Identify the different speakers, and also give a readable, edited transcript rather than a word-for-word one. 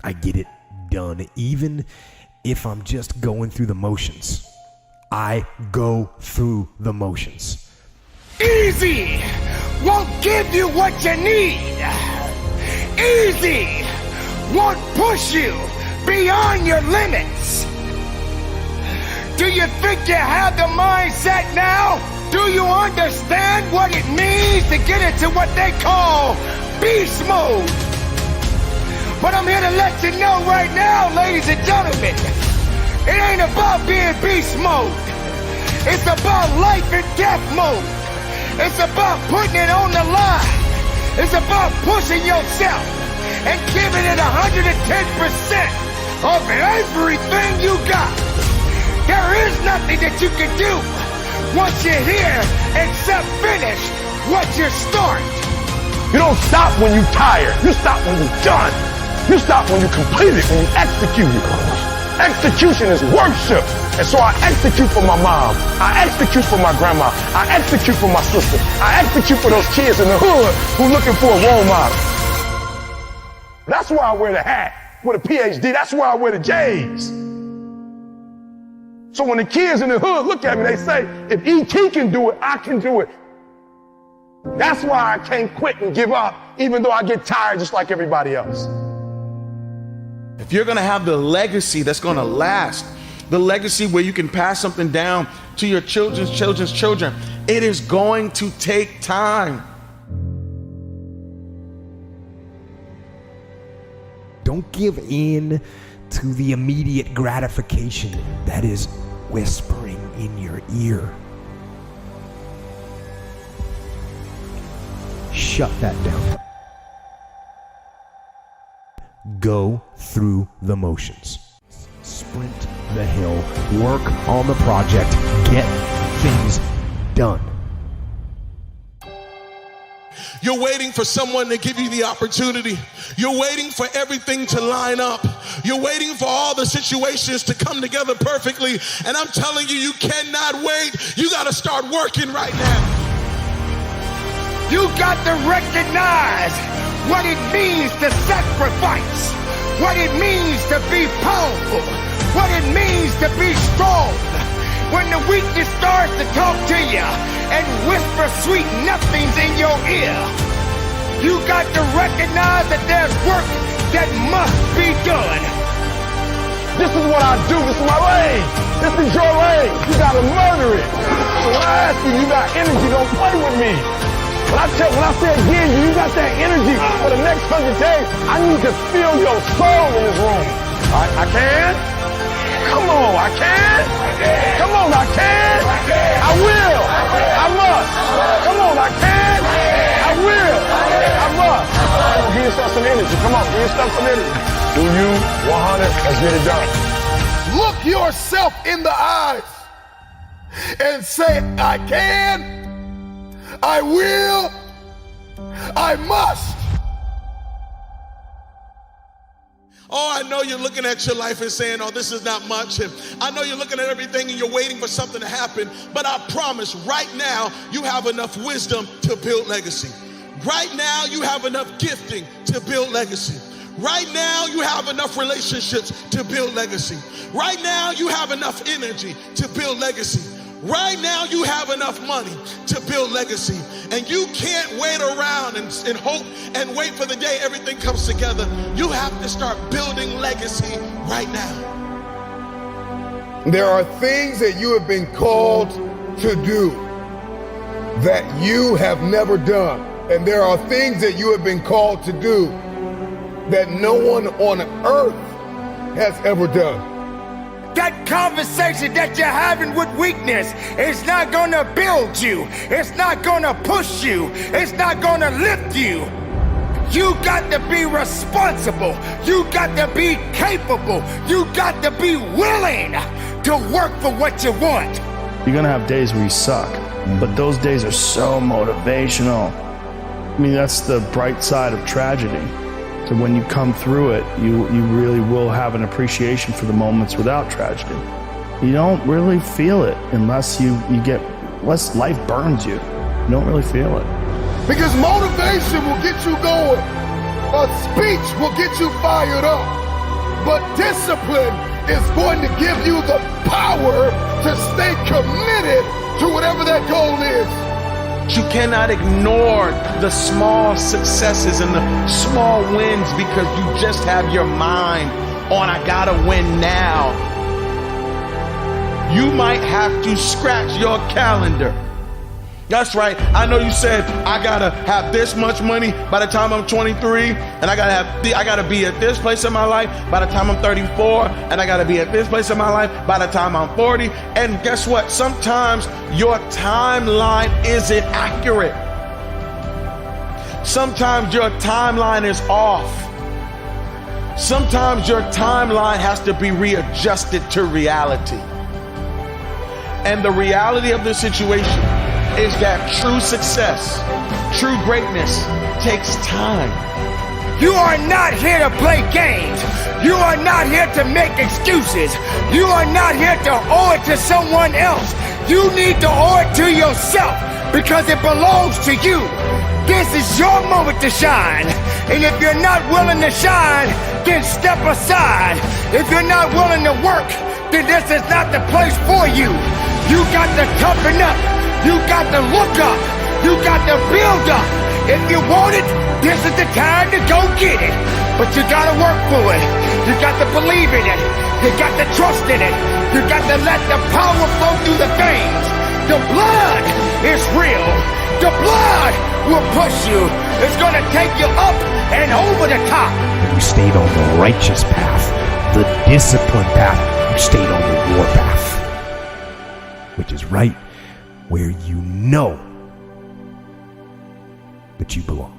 Speaker 1: I get it done, even if I'm just going through the motions. I go through the motions.
Speaker 2: Easy won't give you what you need. Easy won't push you beyond your limits. Do you think you have the mindset now? Do you understand what it means to get into what they call beast mode? But I'm here to let you know right now, ladies and gentlemen, it ain't about being beast mode. It's about life and death mode. It's about putting it on the line. It's about pushing yourself and giving it 110% of everything you got. There is nothing that you can do once you're here except finish what you start.
Speaker 3: You don't stop when you're tired. You stop when you're done. You stop when you complete it, when you execute it. Execution is worship. And so I execute for my mom. I execute for my grandma. I execute for my sister. I execute for those kids in the hood who are looking for a role model. That's why I wear the hat with a PhD. That's why I wear the J's. So when the kids in the hood look at me, they say, if E.T. can do it, I can do it. That's why I can't quit and give up, even though I get tired just like everybody else.
Speaker 4: If you're gonna have the legacy that's gonna last, the legacy where you can pass something down to your children's children, it is going to take time.
Speaker 1: Don't give in to the immediate gratification that is whispering in your ear. Shut that down. Go through the motions. Sprint the hill. Work on the project. Get things done.
Speaker 4: You're waiting for someone to give you the opportunity. You're waiting for everything to line up. You're waiting for all the situations to come together perfectly. And I'm telling you, you cannot wait. You got to start working right now.
Speaker 2: You got to recognize what it means to sacrifice, what it means to be powerful, what it means to be strong. When the weakness starts to talk to you and whisper sweet nothings in your ear, you got to recognize that there's work that must be done.
Speaker 3: This is what I do. This is my lane. This is your lane. You gotta murder it. So when I ask you, you got energy, don't play with me. When I say again, you got that energy for the next 100 days, I need to feel your soul in this room. I can? Come on, I can? Come on, I can? I will. I must. Come on, I can? I will. I must. Come on, give yourself some energy. Come on, give yourself some energy. Do you 100? Let's get it done.
Speaker 5: Look yourself in the eyes and say, I can, I will, I must.
Speaker 4: Oh, I know you're looking at your life and saying, oh, this is not much. And I know you're looking at everything and you're waiting for something to happen. But I promise right now, you have enough wisdom to build legacy. Right now, you have enough gifting to build legacy. Right now, you have enough relationships to build legacy. Right now, you have enough energy to build legacy. Right now, you have enough money to build legacy. And you can't wait around and hope and wait for the day everything comes together. You have to start building legacy right now.
Speaker 5: There are things that you have been called to do that you have never done. And there are things that you have been called to do that no one on earth has ever done.
Speaker 2: That conversation that you're having with weakness is not gonna build you. It's not gonna push you. It's not gonna lift you. You got to be responsible. You got to be capable. You got to be willing to work for what you want.
Speaker 6: You're gonna have days where you suck, but those days are so motivational. I mean, that's the bright side of tragedy. So when you come through it, you really will have an appreciation for the moments without tragedy. You don't really feel it unless unless life burns you. You don't really feel it.
Speaker 5: Because motivation will get you going. A speech will get you fired up. But discipline is going to give you the power to stay committed to whatever that goal is.
Speaker 4: You cannot ignore the small successes and the small wins because you just have your mind on, I gotta win now. You might have to scratch your calendar. That's right. I know you said I gotta have this much money by the time I'm 23, and I gotta be at this place in my life by the time I'm 34, and I gotta be at this place in my life by the time I'm 40. And guess what? Sometimes your timeline isn't accurate. Sometimes your timeline is off. Sometimes your timeline has to be readjusted to reality. And the reality of the situation is that true success, true greatness takes time.
Speaker 2: You are not here to play games. You are not here to make excuses. You are not here to owe it to someone else. You need to owe it to yourself because it belongs to you. This is your moment to shine. And if you're not willing to shine, then step aside. If you're not willing to work, then this is not the place for you. You got to toughen up. You got to look up. You got to build up. If you want it, this is the time to go get it. But you got to work for it. You got to believe in it. You got to trust in it. You got to let the power flow through the veins. The blood is real. The blood will push you. It's going to take you up and over the top.
Speaker 1: You stayed on the righteous path, the disciplined path. You stayed on the war path, which is right where you know that you belong.